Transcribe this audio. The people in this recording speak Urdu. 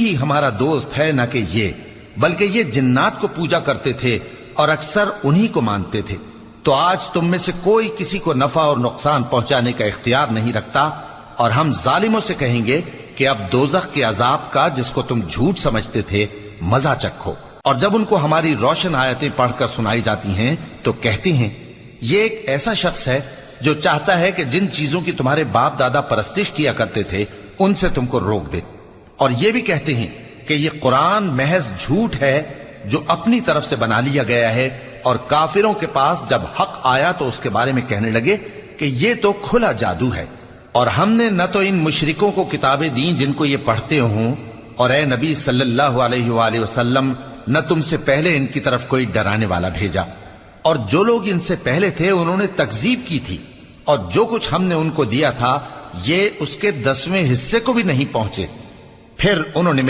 ہی ہمارا دوست ہے نہ کہ یہ، بلکہ یہ جنات کو پوجا کرتے تھے اور اکثر انہی کو مانتے تھے۔ تو آج تم میں سے کوئی کسی کو نفع اور نقصان پہنچانے کا اختیار نہیں رکھتا، اور ہم ظالموں سے کہیں گے کہ اب دوزخ کے عذاب کا جس کو تم جھوٹ سمجھتے تھے مزہ چکھو۔ اور جب ان کو ہماری روشن آیتیں پڑھ کر سنائی جاتی ہیں تو کہتے ہیں یہ ایک ایسا شخص ہے جو چاہتا ہے کہ جن چیزوں کی تمہارے باپ دادا پرستش کیا کرتے تھے ان سے تم کو روک دے، اور یہ بھی کہتے ہیں کہ یہ قرآن محض جھوٹ ہے جو اپنی طرف سے بنا لیا گیا ہے، اور کافروں کے پاس جب حق آیا تو اس کے بارے میں کہنے لگے کہ یہ تو کھلا جادو ہے۔ اور ہم نے نہ تو ان مشرکوں کو کتابیں دیں جن کو یہ پڑھتے ہوں، اور اے نبی صلی اللہ علیہ وآلہ وسلم نہ تم سے پہلے ان کی طرف کوئی ڈرانے والا بھیجا، اور جو لوگ ان سے پہلے تھے انہوں نے تکذیب کی تھی، اور جو کچھ ہم نے ان کو دیا تھا یہ اس کے 10ویں حصے کو بھی نہیں پہنچے۔ پھر انہوں نے